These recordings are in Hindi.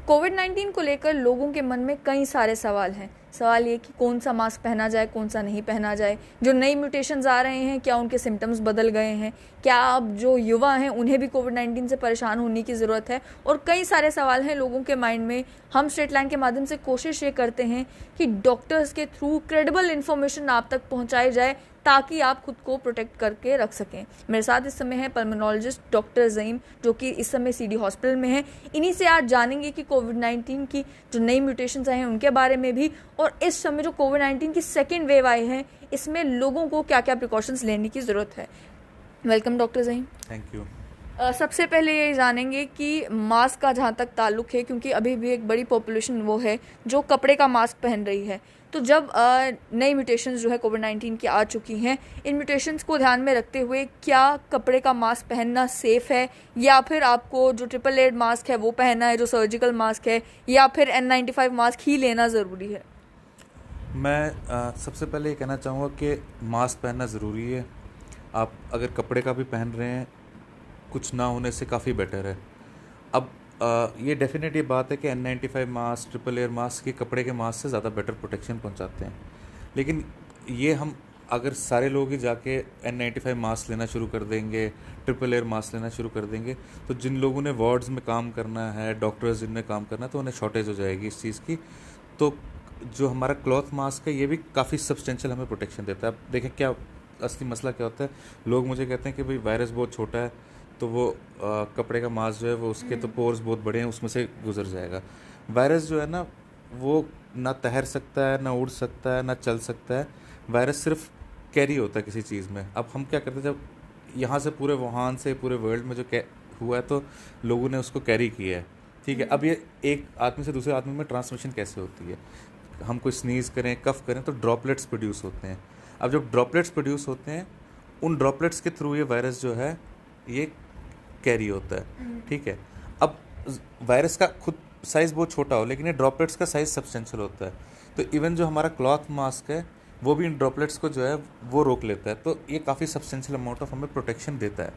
कोविड-19 को लेकर लोगों के मन में कई सारे सवाल हैं। सवाल ये कि कौन सा मास्क पहना जाए, कौन सा नहीं पहना जाए। जो नई म्यूटेशंस आ रहे हैं, क्या उनके सिम्टम्स बदल गए हैं? क्या अब जो युवा हैं उन्हें भी कोविड-19 से परेशान होने की ज़रूरत है? और कई सारे सवाल हैं लोगों के माइंड में। हम स्ट्रेट लाइन के माध्यम से कोशिश ये करते हैं कि डॉक्टर्स के थ्रू क्रेडिबल इन्फॉर्मेशन आप तक पहुँचाई जाए ताकि आप खुद को प्रोटेक्ट करके रख सकें। मेरे साथ इस समय है पल्मोनोलॉजिस्ट डॉक्टर ज़ईम, जो कि इस समय सीडी हॉस्पिटल में हैं। इन्हीं से आज जानेंगे कि कोविड-19 की जो नई म्यूटेशंस आए हैं उनके बारे में भी, और इस समय जो कोविड-19 की सेकेंड वेव आई है इसमें लोगों को क्या क्या प्रिकॉशंस लेने की ज़रूरत है। Welcome doctor Zaeem. Thank you. सबसे पहले ये जानेंगे कि मास्क का जहाँ तक ताल्लुक है, क्योंकि अभी भी एक बड़ी पॉपुलेशन वो है जो कपड़े का मास्क पहन रही है। तो जब नई म्यूटेशंस जो है कोविड-19 की आ चुकी हैं, इन म्यूटेशंस को ध्यान में रखते हुए क्या कपड़े का मास्क पहनना सेफ़ है, या फिर आपको जो ट्रिपल लेयर मास्क है वो पहनना है, जो सर्जिकल मास्क है, या फिर N95 मास्क ही लेना ज़रूरी है? मैं सबसे पहले ये कहना चाहूँगा कि मास्क पहनना ज़रूरी है। आप अगर कपड़े का भी पहन रहे हैं, कुछ ना होने से काफ़ी बेटर है। अब ये डेफिनेट ये बात है कि N95 mask, triple layer mask ये कपड़े के मास्क से ज़्यादा बेटर प्रोटेक्शन पहुंचाते हैं। लेकिन ये हम अगर सारे लोग ही जाके N95 मास्क लेना शुरू कर देंगे, ट्रिपल लेयर मास्क लेना शुरू कर देंगे, तो जिन लोगों ने वार्ड्स में काम करना है, डॉक्टर्स जिनने काम करना है, तो उन्हें शॉर्टेज हो जाएगी इस चीज़ की। तो जो हमारा क्लॉथ मास्क है ये भी काफ़ी सब्सटेंशियल हमें प्रोटेक्शन देता है। अब देखें क्या असली मसला क्या होता है। लोग मुझे कहते हैं कि भाई वायरस बहुत छोटा है, तो वो कपड़े का मास्क जो है वो उसके तो पोर्स बहुत बड़े हैं, उसमें से गुजर जाएगा। वायरस जो है ना वो ना तैर सकता है, ना उड़ सकता है, ना चल सकता है। वायरस सिर्फ कैरी होता है किसी चीज़ में। अब हम क्या करते हैं, जब यहाँ से पूरे वुहान से पूरे वर्ल्ड में जो हुआ है तो लोगों ने उसको कैरी किया है, ठीक है। अब ये एक आदमी से दूसरे आदमी में ट्रांसमिशन कैसे होती है? हम कोई स्नीज़ करें, कफ करें तो ड्रॉपलेट्स प्रोड्यूस होते हैं। अब जब ड्रॉपलेट्स प्रोड्यूस होते हैं, उन ड्रॉपलेट्स के थ्रू ये वायरस जो है ये कैरी होता है, ठीक है। अब वायरस का खुद साइज़ बहुत छोटा हो, लेकिन ये ड्रॉपलेट्स का साइज़ सब्सटेंशियल होता है। तो इवन जो हमारा क्लॉथ मास्क है वो भी इन ड्रॉपलेट्स को जो है वो रोक लेता है। तो ये काफ़ी सब्सटेंशियल अमाउंट ऑफ हमें प्रोटेक्शन देता है,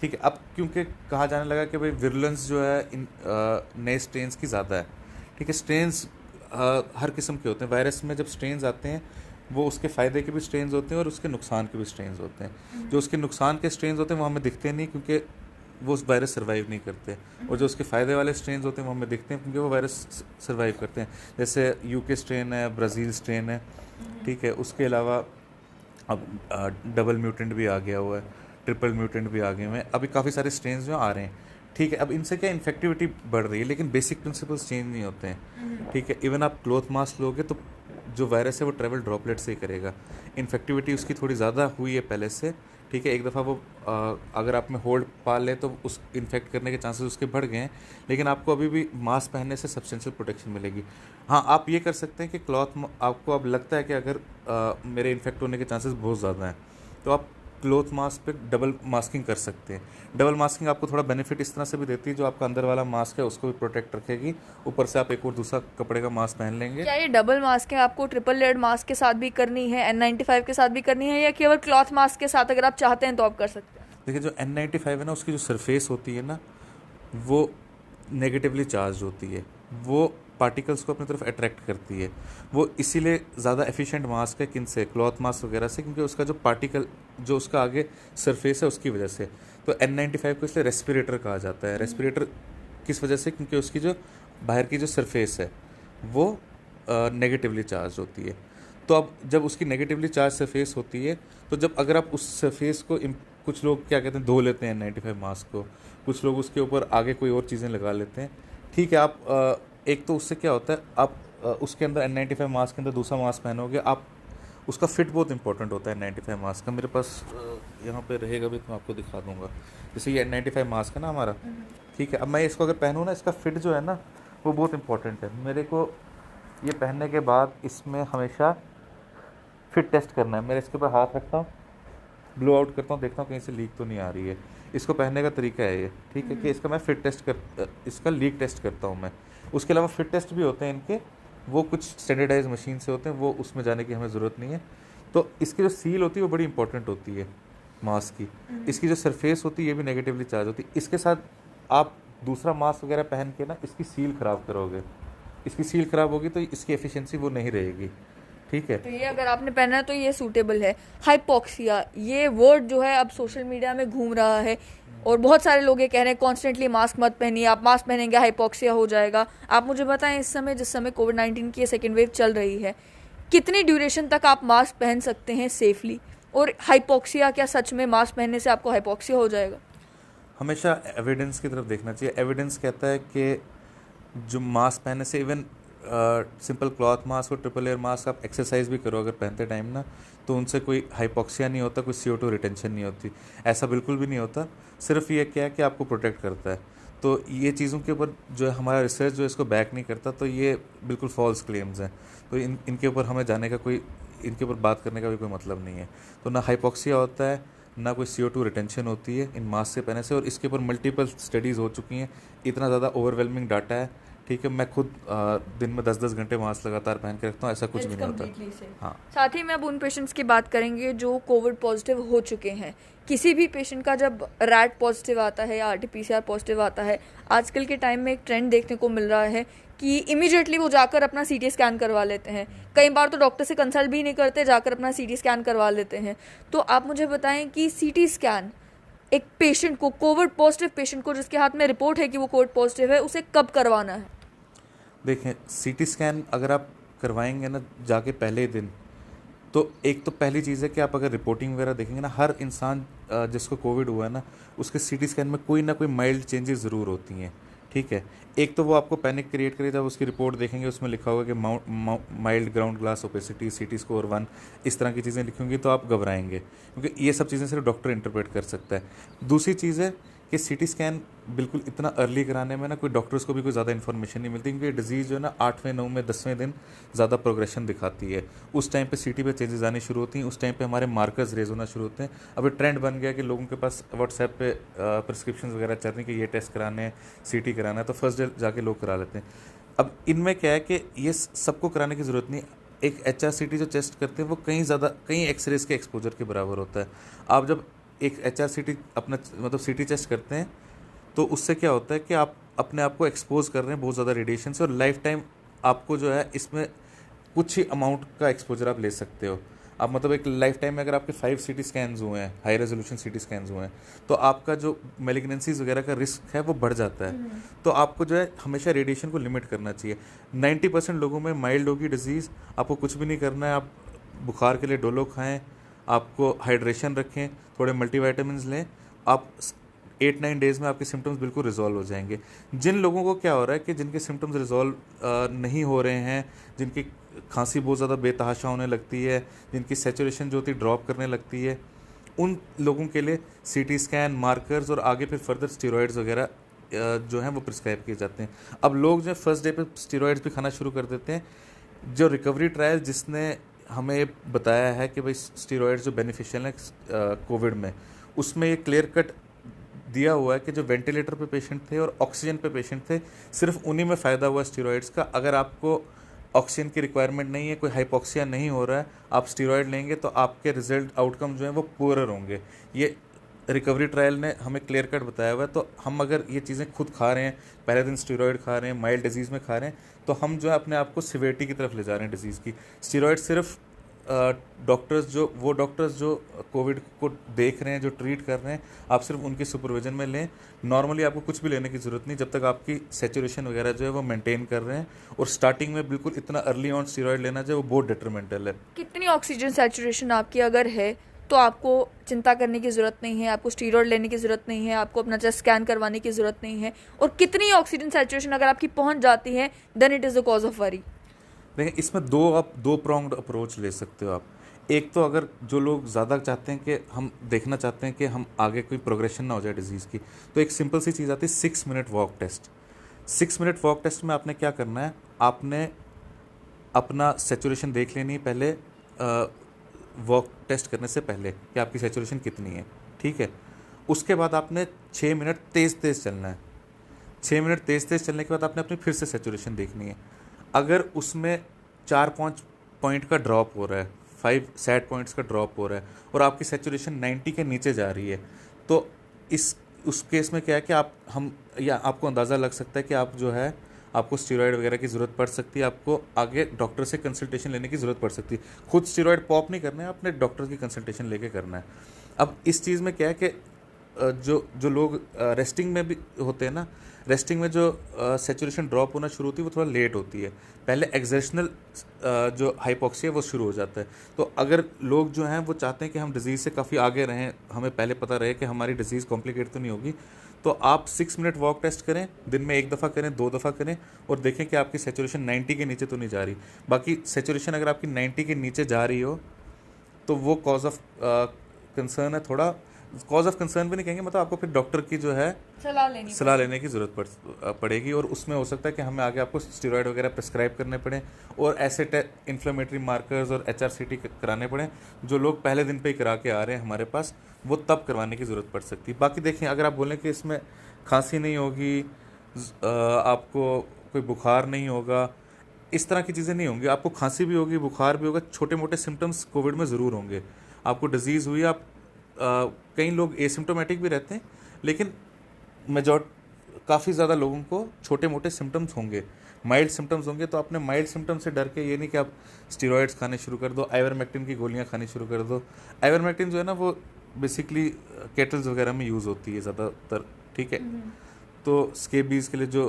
ठीक है। अब क्योंकि कहा जाने लगा कि भाई विरुलेंस जो है इन नए स्ट्रेन्स की ज़्यादा है, ठीक है। स्ट्रेन्स हर किस्म के होते हैं। वायरस में जब स्ट्रेन्स आते हैं वो उसके फ़ायदे के भी स्ट्रेन्स होते हैं और उसके नुकसान के भी स्ट्रेन्स होते हैं। जो उसके नुकसान के स्ट्रेन्स होते हैं वो हमें दिखते नहीं, क्योंकि वो उस वायरस सर्वाइव नहीं करते, और जो उसके फ़ायदे वाले स्ट्रेन्स होते हैं वो हमें दिखते हैं क्योंकि वो वायरस सर्वाइव करते हैं। जैसे यूके स्ट्रेन है, ब्राज़ील स्ट्रेन है, ठीक है। उसके अलावा अब डबल म्यूटेंट भी आ गया हुआ है, ट्रिपल म्यूटेंट भी आ गए हुए हैं। अभी काफ़ी सारे स्ट्रेन्स जो आ रहे हैं, ठीक है। अब इनसे क्या इन्फेक्टिविटी बढ़ रही है, लेकिन बेसिक प्रिंसिपल्स चेंज नहीं होते हैं, ठीक है। इवन आप क्लॉथ मास्क लोगे तो जो वायरस है वो ट्रेवल ड्रॉपलेट से ही करेगा। इन्फेक्टिविटी उसकी थोड़ी ज़्यादा हुई है पहले से, ठीक है। एक दफ़ा वो अगर आप में होल्ड पा ले तो उस इन्फेक्ट करने के चांसेस उसके बढ़ गए हैं, लेकिन आपको अभी भी मास्क पहनने से सब्सटेंशियल प्रोटेक्शन मिलेगी। हाँ, आप ये कर सकते हैं कि क्लॉथ आपको अब लगता है कि अगर मेरे इन्फेक्ट होने के चांसेस बहुत ज़्यादा हैं, तो आप क्लॉथ मास्क पे डबल मास्किंग कर सकते हैं। डबल मास्किंग आपको थोड़ा बेनिफिट इस तरह से भी देती है, जो आपका अंदर वाला मास्क है उसको भी प्रोटेक्ट रखेगी, ऊपर से आप एक और दूसरा कपड़े का मास्क पहन लेंगे। क्या ये डबल मास्किंग आपको ट्रिपल लेयर्ड मास्क के साथ भी करनी है, N95 के साथ भी करनी है, या केवल क्लॉथ मास्क के साथ अगर आप चाहते हैं तो आप कर सकते हैं? देखिए, जो N95 है ना उसकी जो सरफेस होती है ना वो नेगेटिवली चार्ज होती है, वो पार्टिकल्स को अपनी तरफ अट्रैक्ट करती है। वो इसीलिए ज़्यादा एफिशिएंट मास्क है, किन से, क्लॉथ मास्क वगैरह से, क्योंकि उसका जो पार्टिकल जो उसका आगे सरफेस है उसकी वजह से। तो N95 को इसलिए रेस्पिरेटर कहा जाता है। रेस्पिरेटर किस वजह से? क्योंकि उसकी जो बाहर की जो सरफेस है वो नेगेटिवली चार्ज होती है। तो अब जब उसकी नेगेटिवली चार्ज सरफेस होती है, तो जब अगर आप उस सरफेस को कुछ लोग क्या कहते हैं धो लेते हैं N95 मास्क को, कुछ लोग उसके ऊपर आगे कोई और चीज़ें लगा लेते हैं, ठीक है। आप एक तो उससे क्या होता है, आप उसके अंदर N95 मास्क के अंदर दूसरा मास्क पहनोगे, आप उसका फिट बहुत इंपॉर्टेंट होता है N95 मास्क का। मेरे पास यहाँ पे रहेगा भी तो मैं आपको दिखा दूंगा। जैसे ये N95 मास्क है ना हमारा, ठीक है। अब मैं इसको अगर पहनूँ ना, इसका फिट जो है ना वो बहुत इंपॉर्टेंट है। मेरे को ये पहनने के बाद इसमें हमेशा फिट टेस्ट करना है। मेरे इसके ऊपर हाथ रखता हूँ, ब्लो आउट करता हूँ, देखता हूँ कहीं से लीक तो नहीं आ रही है। इसको पहनने का तरीका है ये, ठीक है, कि इसका मैं फिट टेस्ट इसका लीक टेस्ट करता हूँ मैं। उसके अलावा फिट टेस्ट भी होते हैं इनके, वो कुछ स्टैंडर्डाइज मशीन से होते हैं, वो उसमें जाने की हमें ज़रूरत नहीं है। तो इसकी जो सील होती है वो बड़ी इंपॉर्टेंट होती है मास्क की। इसकी जो सरफेस होती है ये भी नेगेटिवली चार्ज होती है। इसके साथ आप दूसरा मास्क वगैरह पहन के ना इसकी सील ख़राब करोगे, इसकी सील ख़राब होगी तो इसकी एफिशिएंसी वो नहीं रहेगी, ठीक है। तो ये अगर आपने पहना है तो ये सूटेबल है। हाइपोक्सिया, ये वर्ड जो है अब सोशल मीडिया में घूम रहा है और बहुत सारे लोग ये कह रहे हैं कॉन्स्टेंटली मास्क मत पहनिए, आप मास्क पहनेंगे हाइपोक्सिया हो जाएगा। आप मुझे बताएं, इस समय जिस समय कोविड-19 की सेकेंड वेव चल रही है, कितनी ड्यूरेशन तक आप मास्क पहन सकते हैं सेफली? और हाइपोक्सिया, क्या सच में मास्क पहनने से आपको हाइपोक्सिया हो जाएगा? हमेशा एविडेंस की तरफ देखना चाहिए। एविडेंस कहता है कि जो मास्क पहनने से, इवन सिंपल क्लॉथ मास्क और ट्रिपल एयर मास्क आप एक्सरसाइज भी करो अगर पहनते टाइम ना, तो उनसे कोई हाइपोक्सिया नहीं होता, कोई CO2 रिटेंशन नहीं होती, ऐसा बिल्कुल भी नहीं होता। सिर्फ ये क्या है कि आपको प्रोटेक्ट करता है। तो ये चीज़ों के ऊपर जो है हमारा रिसर्च जो इसको बैक नहीं करता, तो ये बिल्कुल फॉल्स क्लेम्स हैं। तो इनके ऊपर हमें जाने का कोई, इनके ऊपर बात करने का भी कोई मतलब नहीं है। तो ना हाइपोक्सिया होता है, ना कोई CO2 रिटेंशन होती है इन मास्क से पहने से, और इसके ऊपर मल्टीपल स्टडीज़ हो चुकी हैं। इतना ज़्यादा ओवरवेलमिंग डाटा है, ठीक है। मैं खुद दिन में 10-10 घंटे मास्क लगातार पहन के रखता हूँ, ऐसा कुछ भी नहीं होता। हाँ, साथ ही में अब उन पेशेंट्स की बात करेंगे जो कोविड पॉजिटिव हो चुके हैं। किसी भी पेशेंट का जब रैट पॉजिटिव आता है या RT-PCR पॉजिटिव आता है, आजकल के टाइम में एक ट्रेंड देखने को मिल रहा है कि इमीडिएटली वो जाकर अपना CT स्कैन करवा लेते हैं। कई बार तो डॉक्टर से कंसल्ट भी नहीं करते, जाकर अपना CT स्कैन करवा लेते हैं। तो आप मुझे बताएं कि CT स्कैन एक पेशेंट को, कोविड पॉजिटिव पेशेंट को जिसके हाथ में रिपोर्ट है कि वो कोविड पॉजिटिव है, उसे कब करवाना है? देखें, CT स्कैन अगर आप करवाएंगे ना जाके पहले ही दिन, तो एक तो पहली चीज़ है कि आप अगर रिपोर्टिंग वगैरह देखेंगे ना, हर इंसान जिसको कोविड हुआ है ना, उसके CT स्कैन में कोई ना कोई माइल्ड चेंजेस ज़रूर होती हैं, ठीक है। एक तो वो आपको पैनिक क्रिएट करेगी, जब उसकी रिपोर्ट देखेंगे उसमें लिखा होगा कि mild ground glass opacity, CT score 1, इस तरह की चीज़ें लिखी होंगी, तो आप घबराएंगे, क्योंकि ये सब चीज़ें सिर्फ डॉक्टर इंटरप्रेट कर सकता है। दूसरी चीज़ है कि CT स्कैन बिल्कुल इतना अर्ली कराने में ना कोई डॉक्टर्स को भी कोई ज़्यादा इन्फॉर्मेशन नहीं मिलती, क्योंकि डिजीज़ जो है ना 8वें 9वें 10वें दिन ज़्यादा प्रोग्रेशन दिखाती है। उस टाइम पे CT पे चेंजेस आनी शुरू होती हैं, उस टाइम पे हमारे मार्कर्स रेज होना शुरू होते हैं। अब ये ट्रेंड बन गया कि लोगों के पास व्हाट्सएप पे प्रिस्क्रिप्शन वगैरह चल रही हैं कि ये टेस्ट कराने हैं, CT कराना है, तो फर्स्ट डे जाके लोग करा लेते हैं। अब इनमें क्या है कि ये सबको कराने की ज़रूरत नहीं। एक HRCT जो टेस्ट करते हैं वो कई एक्सरेज के एक्सपोजर के बराबर होता है। आप जब एक HRCT अपना मतलब CT टेस्ट करते हैं, तो उससे क्या होता है कि आप अपने आप को एक्सपोज कर रहे हैं बहुत ज़्यादा रेडिएशन से, और लाइफ टाइम आपको जो है इसमें कुछ ही अमाउंट का एक्सपोजर आप ले सकते हो। आप मतलब एक लाइफ टाइम में अगर आपके 5 CT स्कैन्स हुए हैं, हाई रेजोल्यूशन CT स्कैन्स हुए हैं, तो आपका जो मेलिग्नेंसीज वगैरह का रिस्क है वो बढ़ जाता है। तो आपको जो है हमेशा रेडिएशन को लिमिट करना चाहिए। 90% लोगों में माइल्ड होगी डिजीज़, आपको कुछ भी नहीं करना है। आप बुखार के लिए डोलो खाएँ, आपको हाइड्रेशन रखें, थोड़े मल्टीविटामिन्स लें, आप 8-9 डेज़ में आपके सिम्टम्स बिल्कुल रिजॉल्व हो जाएंगे। जिन लोगों को क्या हो रहा है कि जिनके सिम्टम्स रिजॉल्व नहीं हो रहे हैं, जिनकी खांसी बहुत ज़्यादा बेतहाशा होने लगती है, जिनकी सैचुरेशन जो होती है ड्रॉप करने लगती है, उन लोगों के लिए CT स्कैन, मार्कर्स और आगे फिर फर्दर स्टेरॉइड्स वगैरह जो हैं वो प्रिस्क्राइब किए जाते हैं। अब लोग जो फर्स्ट डे पे स्टेरॉइड्स भी खाना शुरू कर देते हैं। जो रिकवरी ट्रायल जिसने हमें बताया है कि भाई स्टेरॉइड्स जो बेनिफिशियल है कोविड में, उसमें ये क्लियर कट दिया हुआ है कि जो वेंटिलेटर पे पेशेंट थे और ऑक्सीजन पे पेशेंट थे, सिर्फ उन्हीं में फ़ायदा हुआ स्टेरॉइड्स का। अगर आपको ऑक्सीजन की रिक्वायरमेंट नहीं है, कोई हाइपोक्सिया नहीं हो रहा है, आप स्टेरॉइड लेंगे तो आपके रिजल्ट आउटकम जो है वो पुअरर होंगे। ये रिकवरी ट्रायल ने हमें क्लियर कट बताया हुआ है। तो हम अगर ये चीज़ें खुद खा रहे हैं, पहले दिन स्टेरॉइड खा रहे हैं, माइल्ड डिजीज़ में खा रहे हैं, तो हम जो है अपने आप को सिवियरिटी की तरफ ले जा रहे हैं डिजीज़ की। स्टेरॉइड सिर्फ डॉक्टर्स जो कोविड को देख रहे हैं, जो ट्रीट कर रहे हैं, आप सिर्फ उनके सुपरविजन में लें। नॉर्मली आपको कुछ भी लेने की ज़रूरत नहीं, जब तक आपकी सैचुरेशन वगैरह जो है वो मेंटेन कर रहे हैं। और स्टार्टिंग में बिल्कुल इतना अर्ली ऑन स्टेरॉइड लेना जो है वो बहुत डिट्रीमेंटल है। कितनी ऑक्सीजन सैचुरेशन आपकी अगर है तो आपको चिंता करने की ज़रूरत नहीं है, आपको स्टीरॉयड लेने की ज़रूरत नहीं है, आपको अपना चेस्ट स्कैन करवाने की ज़रूरत नहीं है। और कितनी ऑक्सीजन सैचुरेशन अगर आपकी पहुंच जाती है, then it is the cause of worry. देखिए, इसमें आप दो प्रोंग्ड अप्रोच ले सकते हो आप। एक तो अगर जो लोग ज़्यादा चाहते हैं कि हम देखना चाहते हैं कि हम आगे कोई प्रोग्रेशन ना हो जाए डिजीज़ की, तो एक सिंपल सी चीज़ आती है 6 minute walk test. 6 minute walk test में आपने क्या करना है, आपने अपना सेचुरेशन देख लेनी है पहले, वॉक टेस्ट करने से पहले कि आपकी सेचुरेशन कितनी है, ठीक है। उसके बाद आपने 6 मिनट तेज़ तेज़ चलना है। 6 मिनट तेज़ तेज़ चलने के बाद आपने अपनी फिर से सेचुरेशन देखनी है। अगर उसमें 4-5 पॉइंट का ड्रॉप हो रहा है, 5 सैड पॉइंट्स का ड्रॉप हो रहा है और आपकी सेचुरेशन 90 के नीचे जा रही है, तो इस उस केस में क्या है कि आपको अंदाज़ा लग सकता है कि आप जो है आपको स्टेरॉयड वगैरह की ज़रूरत पड़ सकती है, आपको आगे डॉक्टर से कंसल्टेशन लेने की ज़रूरत पड़ सकती है। खुद स्टेरॉयड पॉप नहीं करना है, अपने डॉक्टर की कंसल्टेशन लेके करना है। अब इस चीज़ में क्या है कि जो लोग रेस्टिंग में भी होते हैं ना, रेस्टिंग में जो सेचुरेशन ड्रॉप होना शुरू होती है वो थोड़ा लेट होती है। पहले एक्सेशनल जो हाइपोक्सिया वो शुरू हो जाता है। तो अगर लोग जो हैं वो चाहते हैं कि हम डिज़ीज़ से काफ़ी आगे रहें, हमें पहले पता रहे कि हमारी डिज़ीज़ कॉम्प्लिकेट तो नहीं होगी, तो आप 6 मिनट वॉक टेस्ट करें, दिन में 1 दफ़ा करें, 2 दफ़ा करें, और देखें कि आपकी सेचुरेशन 90 के नीचे तो नहीं जा रही। बाकी सेचुरेशन अगर आपकी 90 के नीचे जा रही हो तो वो कॉज ऑफ कंसर्न है। थोड़ा कॉज ऑफ कंसर्न भी नहीं कहेंगे, मतलब आपको फिर डॉक्टर की जो है सलाह लेने की ज़रूरत पड़ेगी, और उसमें हो सकता है कि हमें आगे आपको स्टेरॉयड वगैरह प्रिस्क्राइब करने पड़े, और ऐसे इन्फ्लेमेटरी मार्कर्स और HRCT कराने पड़े जो लोग पहले दिन पे ही करा के आ रहे हैं हमारे पास, वो तब करवाने की ज़रूरत पड़ सकती है। बाकी देखें, अगर आप बोलें कि इसमें खांसी नहीं होगी, आपको कोई बुखार नहीं होगा, इस तरह की चीज़ें नहीं होंगी। आपको खांसी भी होगी, बुखार भी होगा, छोटे मोटे सिम्टम्स कोविड में ज़रूर होंगे। आपको डिजीज़ हुई, आप कई लोग एसिम्टोमेटिक भी रहते हैं, लेकिन काफ़ी ज़्यादा लोगों को छोटे मोटे सिम्टम्स होंगे, माइल्ड सिम्टम्स होंगे। तो अपने माइल्ड सिम्टम्स से डर के ये नहीं कि आप स्टेरॉइड्स खाने शुरू कर दो, आइवरमेक्टिन की गोलियां खानी शुरू कर दो। आइवरमेक्टिन जो है ना वो बेसिकली केटल्स वगैरह में यूज़ होती है ज़्यादातर, ठीक है। तो स्केबीज़ के लिए जो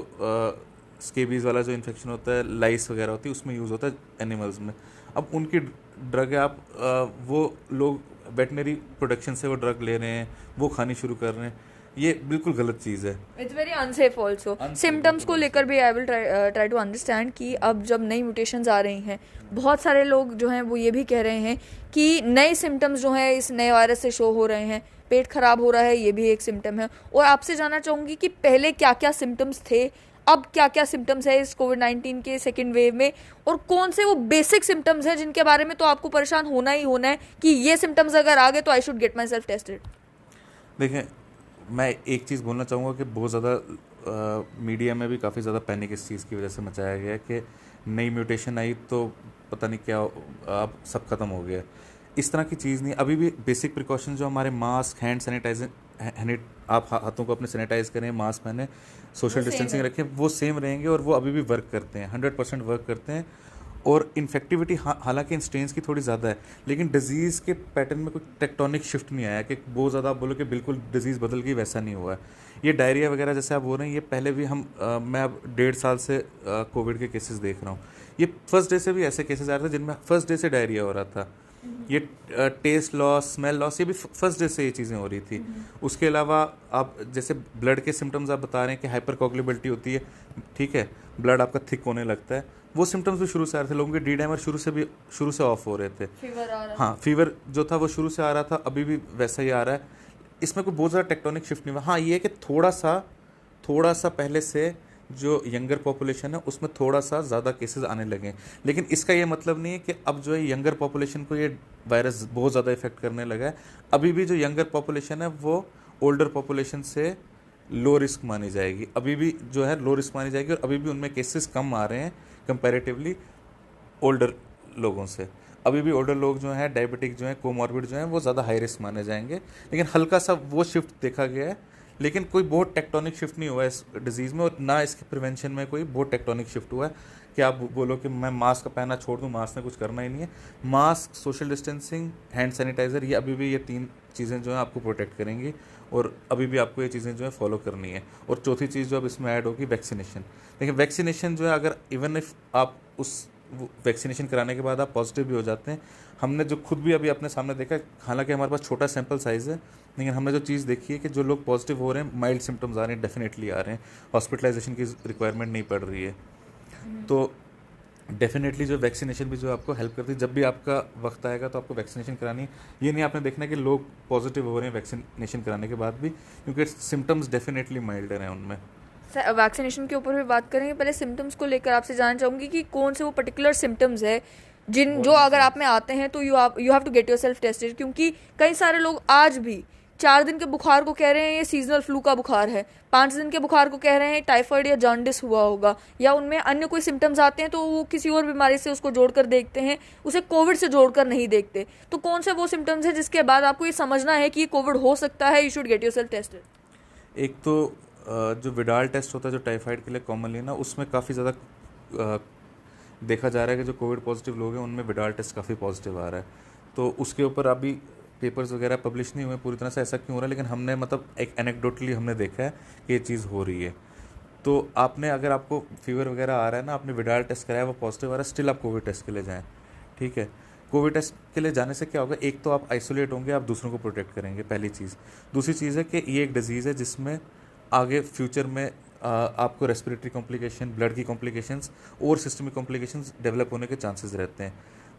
स्केबीज़ वाला जो इन्फेक्शन होता है, लाइस वगैरह होती है, उसमें यूज़ होता है एनिमल्स में। अब उनकी ड्रग है, आप वो लोग वेटनरी प्रोडक्शन से वो ड्रग ले रहे हैं, वो खानी शुरू कर रहे हैं, ये बिल्कुल गलत चीज़ है। It's very unsafe also. Symptoms को लेकर भी I will try to understand कि अब जब नई म्यूटेशंस आ रही हैं, बहुत सारे लोग जो हैं वो ये भी कह रहे हैं कि नए सिम्टम्स जो हैं इस नए वायरस से शो हो रहे हैं। पेट खराब हो रहा है, ये भी एक सिम्टम है। और आपसे जानना चाहूँगी कि पहले क्या क्या सिम्टम्स थे, अब क्या क्या सिम्टम्स है इस कोविड-19 के सेकेंड वेव में, और कौन से वो बेसिक सिम्टम्स हैं जिनके बारे में तो आपको परेशान होना ही होना है कि ये सिम्टम्स अगर आ गए तो I should get my self tested. देखें, मैं एक चीज़ बोलना चाहूँगा कि बहुत ज़्यादा मीडिया में भी काफ़ी ज़्यादा पैनिक इस चीज़ की वजह से मचाया गया है कि नई म्यूटेशन आई तो पता नहीं क्या अब सब खत्म हो गया। इस तरह की चीज़ नहीं। अभी भी बेसिक प्रिकॉशन जो हमारे मास्क, हैंड सैनिटाइजर, आप हाथों को अपने सैनिटाइज करें, मास्क पहने, सोशल डिस्टेंसिंग रखें, वो सेम रहेंगे और वो अभी भी वर्क करते हैं, 100% वर्क करते हैं। और इन्फेक्टिविटी हालांकि इन स्ट्रेन्स की थोड़ी ज़्यादा है, लेकिन डिजीज़ के पैटर्न में कोई टेक्टोनिक शिफ्ट नहीं आया कि बहुत ज़्यादा आप बोलो कि बिल्कुल डिजीज़ बदल गई, वैसा नहीं हुआ है। ये डायरिया वगैरह जैसे आप बोल रहे हैं, ये पहले भी मैं अब 1.5 साल से कोविड के केसेस देख रहा हूँ। ये फर्स्ट डे से भी ऐसे केसेस आ रहे थे जिनमें फर्स्ट डे से डायरिया हो रहा था। ये टेस्ट लॉस, स्मेल लॉस, ये भी फर्स्ट डे से ये चीज़ें हो रही थी। उसके अलावा आप जैसे ब्लड के सिम्टम्स आप बता रहे हैं कि हाइपर कोगुलेबिलिटी होती है, ठीक है, ब्लड आपका थिक होने लगता है, वो सिम्टम्स भी शुरू से आ रहे थे। लोगों के डी डाइमर शुरू से ऑफ हो रहे थे। फीवर आ रहा हाँ, फीवर जो था वो शुरू से आ रहा था, अभी भी वैसा ही आ रहा है। इसमें कोई बहुत ज़्यादा टेक्टोनिक शिफ्ट नहीं हुआ। हाँ, ये है कि थोड़ा सा पहले से जो यंगर पॉपुलेशन है उसमें थोड़ा सा ज़्यादा केसेस आने लगे, लेकिन इसका ये मतलब नहीं है कि अब जो है यंगर पॉपुलेशन को ये वायरस बहुत ज़्यादा इफेक्ट करने लगा है। अभी भी जो यंगर पॉपुलेशन है वो ओल्डर पॉपुलेशन से लो रिस्क मानी जाएगी, अभी भी जो है लो रिस्क मानी जाएगी, और अभी भी उनमें केसेस कम आ रहे हैं कंपैरेटिवली ओल्डर लोगों से। अभी भी ओल्डर लोग जो हैं, डायबिटिक जो हैं, कोमॉर्बिड जो हैं, वो ज़्यादा हाई रिस्क माने जाएंगे, लेकिन हल्का सा वो शिफ्ट देखा गया है, लेकिन कोई बहुत टेक्टोनिक शिफ्ट नहीं हुआ है इस डिज़ीज़ में, और ना इसके प्रिवेंशन में कोई बहुत टेक्टोनिक शिफ्ट हुआ है कि आप बोलो कि मैं मास्क पहनना छोड़ दूँ, मास्क ने कुछ करना ही नहीं है। Mask, social distancing, hand sanitiser, ये अभी भी ये 3 चीज़ें जो हैं आपको प्रोटेक्ट करेंगी, और अभी भी आपको ये चीज़ें जो है फॉलो करनी है। और चौथी चीज़ जो अब इसमें ऐड होगी, वैक्सीनेशन। देखिए, वैक्सीनेशन जो है, अगर इवन इफ आप उस वैक्सीनेशन कराने के बाद आप पॉजिटिव भी हो जाते हैं, हमने जो खुद भी अभी अपने सामने देखा, हालांकि हमारे पास छोटा सैंपल साइज़ है, लेकिन हमने जो चीज़ देखी है कि जो लोग पॉजिटिव हो रहे हैं, माइल्ड सिम्टम्स आ रहे हैं, डेफिनेटली आ रहे हैं, हॉस्पिटलाइजेशन की रिक्वायरमेंट नहीं पड़ रही है। तो डेफिनेटली जो वैक्सीनेशन भी जो आपको हेल्प करती है, जब भी आपका वक्त आएगा तो आपको वैक्सीनेशन करानी है। ये नहीं आपने देखना कि लोग पॉजिटिव हो रहे हैं वैक्सीनेशन कराने के बाद भी, क्योंकि सिम्टम्स डेफिनेटली माइल्डर हैं उनमें। वैक्सीनेशन के ऊपर भी बात करेंगे, पहले सिम्टम्स को लेकर आपसे जानना चाहूँगी कि कौन से वो पर्टिकुलर सिम्टम्स है जो अगर आप में आते हैं तो you have to get yourself tested. क्योंकि कई सारे लोग आज भी 4 दिन के बुखार को कह रहे हैं ये सीजनल फ्लू का बुखार है, 5 दिन के बुखार को कह रहे हैं टाइफाइड या जॉन्डिस हुआ होगा, या उनमें अन्य कोई सिम्टम्स आते हैं तो वो किसी और बीमारी से उसको जोड़कर देखते हैं, उसे कोविड से जोड़कर नहीं देखते। तो कौन से वो सिम्टम्स है जिसके बाद आपको ये समझना है कि ये कोविड हो सकता है, you should get yourself tested? एक तो जो विडाल टेस्ट होता है जो टाइफाइड के लिए कॉमनली ना, उसमें काफ़ी ज़्यादा देखा जा रहा है कि जो कोविड पॉजिटिव लोग हैं उनमें विडाल टेस्ट काफ़ी पॉजिटिव आ रहा है। तो उसके ऊपर अभी पेपर्स वगैरह पब्लिश नहीं हुए पूरी तरह से, ऐसा क्यों हो रहा है, लेकिन हमने मतलब एक एनेक्डोटली हमने देखा है कि ये चीज़ हो रही है। तो आपने अगर आपको फीवर वगैरह आ रहा है ना, आपने विडाल टेस्ट कराया, वो पॉजिटिव आ रहा है, स्टिल आप कोविड टेस्ट के लिए जाएँ, ठीक है। कोविड टेस्ट के लिए जाने से क्या होगा, एक तो आप आइसोलेट होंगे, आप दूसरों को प्रोटेक्ट करेंगे, पहली चीज़। दूसरी चीज़ है कि ये एक डिजीज़ है जिसमें आगे फ्यूचर में आपको रेस्पिरेटरी कॉम्प्लिकेशन, ब्लड की कॉम्प्लिकेशंस और सिस्टमिक कॉम्प्लिकेशंस डेवलप होने के चांसेस रहते हैं।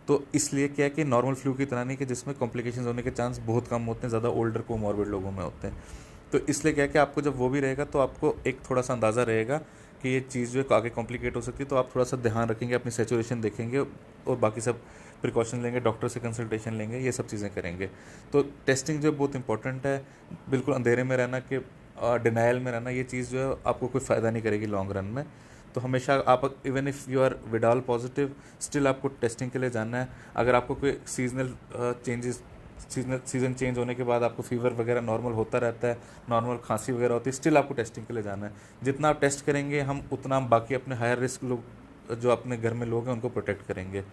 तो इसलिए क्या है कि नॉर्मल फ्लू की तरह नहीं कि जिसमें कॉम्प्लिकेशंस होने के चांस बहुत कम होते हैं, ज़्यादा ओल्डर कोमॉर्बिड लोगों में होते हैं। तो इसलिए क्या है कि आपको जब वो भी रहेगा तो आपको एक थोड़ा सा अंदाज़ा रहेगा कि ये चीज़ जो है आगे कॉम्प्लिकेट हो सकती है। तो आप थोड़ा सा ध्यान रखेंगे, अपनी सेचुरेशन देखेंगे और बाकी सब प्रिकॉशन लेंगे, डॉक्टर से कंसल्टेशन लेंगे, ये सब चीज़ें करेंगे। तो टेस्टिंग जो बहुत इंपॉर्टेंट है, बिल्कुल अंधेरे में रहना कि डिनाइल में रहना, ये चीज़ जो है आपको कोई फ़ायदा नहीं करेगी लॉन्ग रन में। तो हमेशा आप इवन इफ़ यू आर विडाल पॉजिटिव, स्टिल आपको टेस्टिंग के लिए जाना है। अगर आपको कोई सीजनल चेंजेस, सीज़न चेंज होने के बाद आपको फीवर वगैरह नॉर्मल होता रहता है, नॉर्मल खांसी वगैरह होती है, स्टिल आपको टेस्टिंग के लिए जाना है। जितना आप टेस्ट करेंगे हम उतना हम बाकी अपने हायर रिस्क लोग जो अपने घर में लोग हैं उनको प्रोटेक्ट करेंगे,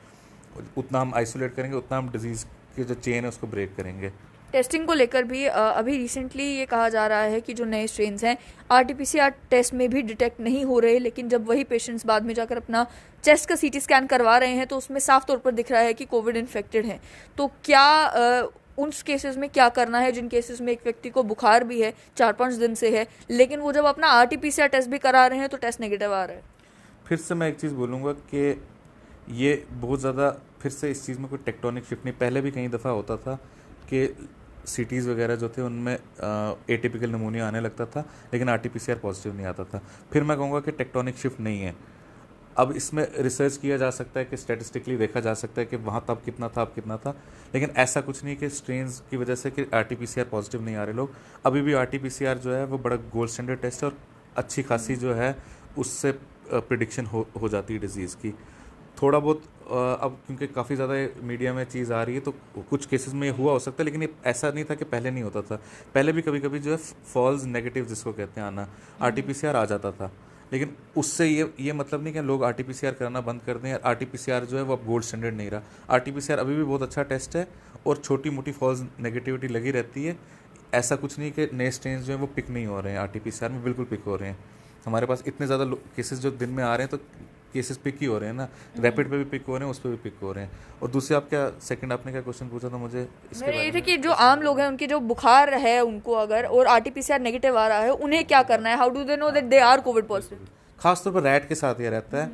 उतना हम आइसोलेट करेंगे, उतना हम डिजीज़ की जो चेन है उसको ब्रेक करेंगे। टेस्टिंग को लेकर भी अभी रिसेंटली ये कहा जा रहा है कि जो नए स्ट्रेन्स हैं आरटीपीसीआर टेस्ट में भी डिटेक्ट नहीं हो रहे, लेकिन जब वही पेशेंट्स बाद में जाकर अपना चेस्ट का सीटी स्कैन करवा रहे हैं तो उसमें साफ तौर पर दिख रहा है कि कोविड इन्फेक्टेड है। तो क्या उन केसेस में क्या करना है जिन केसेस में एक व्यक्ति को बुखार भी है, 4-5 दिन से है, लेकिन वो जब अपना आरटीपीसीआर टेस्ट भी करा रहे हैं तो टेस्ट नेगेटिव आ रहा है? फिर से मैं एक चीज़ बोलूँगा कि ये बहुत ज़्यादा फिर से इस चीज़ में कोई टेक्टोनिक शिफ्ट नहीं, पहले भी कई दफ़ा होता था कि सिटीज़ वगैरह जो थे उनमें एटिपिकल नमूनिया आने लगता था लेकिन आरटीपीसीआर पॉजिटिव नहीं आता था। फिर मैं कहूँगा कि टेक्टोनिक शिफ्ट नहीं है। अब इसमें रिसर्च किया जा सकता है कि स्टैटिस्टिकली देखा जा सकता है कि वहाँ तब कितना था, अब कितना था, लेकिन ऐसा कुछ नहीं कि स्ट्रेन्स की वजह से कि आरटीपीसीआर पॉजिटिव नहीं आ रहे लोग। अभी भी आरटीपीसीआर जो है वो बड़ा गोल्ड स्टैंडर्ड टेस्ट है और अच्छी खासी जो है उससे प्रिडिक्शन हो जाती है डिजीज़ की। थोड़ा बहुत अब क्योंकि काफ़ी ज़्यादा मीडिया में चीज़ आ रही है तो कुछ केसेस में हुआ हो सकता है, लेकिन ये ऐसा नहीं था कि पहले नहीं होता था। पहले भी कभी कभी जो है फॉल्स नेगेटिव जिसको कहते हैं आना, आरटीपीसीआर आ जाता था, लेकिन उससे ये मतलब नहीं कि लोग आरटीपीसीआर करना बंद कर दें। आरटीपीसीआर जो है वो अब गोल्ड स्टैंडर्ड नहीं रहा। आरटीपीसीआर अभी भी बहुत अच्छा टेस्ट है और छोटी मोटी फॉल्स नेगेटिविटी लगी रहती है। ऐसा कुछ नहीं कि नए स्ट्रेन जो है वो पिक नहीं हो रहे हैं, आरटीपीसीआर में बिल्कुल पिक हो रहे हैं। हमारे पास इतने ज़्यादा केसेस जो दिन में आ रहे हैं तो केसेस पिक ही हो रहे हैं ना, रैपिड पे भी पिक हो रहे हैं, उस पर भी पिक हो रहे हैं। और दूसरे आप क्या सेकंड आपने क्या क्वेश्चन पूछा था मुझे इसके मेरा बारे ये था में? कि जो आम लोग हैं उनकी जो बुखार है उनको अगर और आरटीपीसीआर नेगेटिव आ रहा है उन्हें क्या करना है? How do they know that they are covid positive? खासतौर पर रैट के साथ ये रहता है,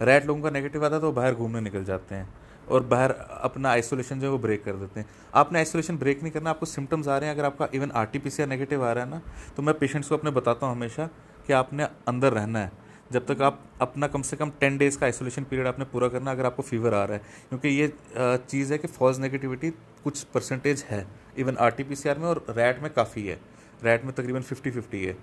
रैट लोगों का नेगेटिव आता है तो वो बाहर घूमने निकल जाते हैं और बाहर अपना आइसोलेशन जो है वो ब्रेक कर देते हैं। आपने आइसोलेशन ब्रेक नहीं करना, आपको सिम्टम्स आ रहे हैं, अगर आपका इवन आरटीपीसीआर नेगेटिव आ रहा है ना, तो मैं पेशेंट्स को अपने बताता हूँ हमेशा कि आपने अंदर रहना है जब तक आप अपना कम से कम 10 डेज़ का आइसोलेशन पीरियड आपने पूरा करना अगर आपको फीवर आ रहा है, क्योंकि ये चीज़ है कि फॉल्स नेगेटिविटी कुछ परसेंटेज है इवन आरटीपीसीआर में और रैट में काफ़ी है। रैट में तकरीबन 50-50 है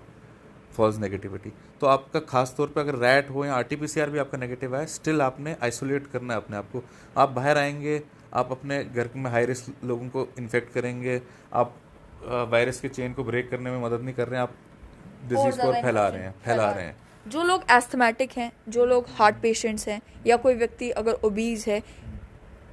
फॉल्स नेगेटिविटी। तो आपका खास तौर पे अगर रैट हो या आरटीपीसीआर भी आपका नेगेटिव आए, स्टिल आपने आइसोलेट करना है अपने आप को। आप बाहर आएंगे, आप अपने घर में हाई रिस्क लोगों को इन्फेक्ट करेंगे, आप वायरस के चेन को ब्रेक करने में मदद नहीं कर रहे हैं, आप डिजीज़ को फैला रहे हैं। जो लोग एस्थमेटिक हैं, जो लोग हार्ट पेशेंट्स हैं या कोई व्यक्ति अगर ओबीज है,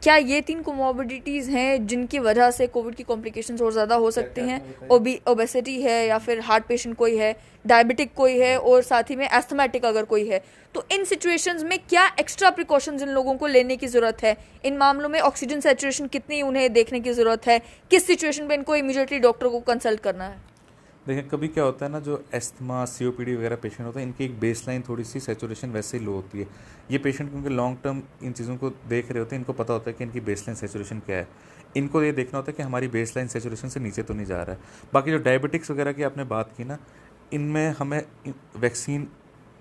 क्या ये 3 कोमॉर्बिडिटीज़ हैं जिनकी वजह से कोविड की कॉम्प्लिकेशंस और ज़्यादा हो सकती हैं? ओबेसिटी है या फिर हार्ट पेशेंट कोई है, डायबिटिक कोई है और साथ ही में एस्थमेटिक अगर कोई है, तो इन सिचुएशंस में क्या एक्स्ट्रा प्रिकॉशंस इन लोगों को लेने की ज़रूरत है? इन मामलों में ऑक्सीजन सैचुरेशन कितनी उन्हें देखने की ज़रूरत है? किस सिचुएशन पे इनको इमीडिएटली डॉक्टर को कंसल्ट करना है? देखिए कभी क्या होता है ना, जो एस्थमा सीओपीडी वगैरह पेशेंट होते हैं इनकी एक बेसलाइन थोड़ी सी सैचुरेशन वैसे ही लो होती है। ये पेशेंट क्योंकि लॉन्ग टर्म इन चीज़ों को देख रहे होते हैं, इनको पता होता है कि इनकी बेसलाइन सैचुरेशन क्या है। इनको ये देखना होता है कि हमारी बेसलाइन सैचुरेशन से नीचे तो नहीं जा रहा है। बाकी जो डायबिटिक्स वगैरह की आपने बात की ना, इनमें हमें वैक्सीन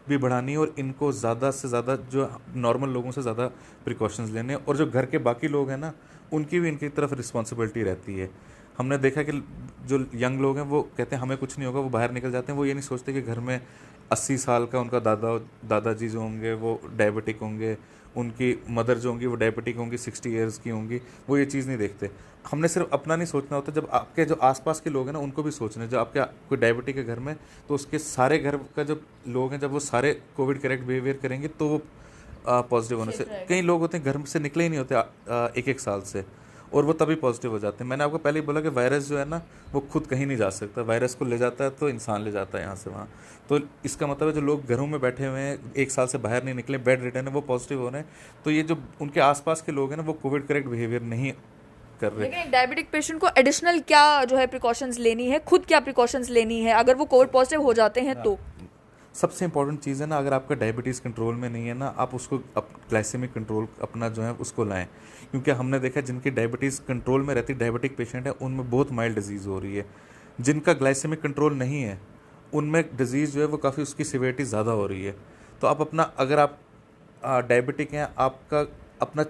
भी बढ़ानी है और इनको ज़्यादा से ज़्यादा जो नॉर्मल लोगों से ज़्यादा प्रिकॉशंस लेने, और जो घर के बाकी लोग हैं ना उनकी भी इनकी तरफ रिस्पॉन्सिबिलिटी रहती है। हमने देखा कि जो यंग लोग हैं वो कहते हैं हमें कुछ नहीं होगा, वो बाहर निकल जाते हैं, वो ये नहीं सोचते कि घर में 80 साल का उनका दादाजी जो होंगे वो डायबिटिक होंगे, उनकी मदर जो होंगी वो डायबिटिक होंगी, 60 ईयर्स की होंगी, वो ये चीज़ नहीं देखते। हमने सिर्फ अपना नहीं सोचना होता, जब आपके जो आसपास के लोग हैं ना उनको भी सोचना है। जब आपके कोई डायबिटिक है घर में, तो उसके सारे घर का जब लोग हैं, जब वो सारे कोविड करेक्ट बिहेवियर करेंगे तो वो पॉजिटिव होने से, कई लोग होते हैं घर से निकले ही नहीं होते एक एक साल से, और वो तभी पॉजिटिव हो जाते हैं। मैंने आपको पहले ही बोला कि वायरस जो है ना वो खुद कहीं नहीं जा सकता, वायरस को ले जाता है तो इंसान ले जाता है यहाँ से वहाँ। तो इसका मतलब है जो लोग घरों में बैठे हुए हैं, एक साल से बाहर नहीं निकले, बेड रिटर्न है, वो पॉजिटिव हो रहे हैं। तो ये जो उनके आसपास के लोग हैं ना वो कोविड करेक्ट बिहेवियर नहीं कर रहे। लेकिन एक डायबिटिक पेशेंट को एडिशनल क्या जो है प्रिकॉशंस लेनी है, खुद क्या प्रिकॉशंस लेनी है अगर वो कोविड पॉजिटिव हो जाते हैं तो? सबसे इंपॉर्टेंट चीज़ है ना, अगर आपका डायबिटीज़ कंट्रोल में नहीं है ना, आप उसको ग्लाइसेमिक कंट्रोल अपना जो है उसको लाएं। क्योंकि हमने देखा जिनकी डायबिटीज़ कंट्रोल में रहती, डायबिटिक पेशेंट है, उनमें बहुत माइल्ड डिजीज़ हो रही है। जिनका ग्लाइसेमिक कंट्रोल नहीं है उनमें डिजीज़ जो है वो काफ़ी, उसकी सिवियरिटी ज़्यादा हो रही है। तो आप अपना, अगर आप डायबिटिक हैं, आपका अपना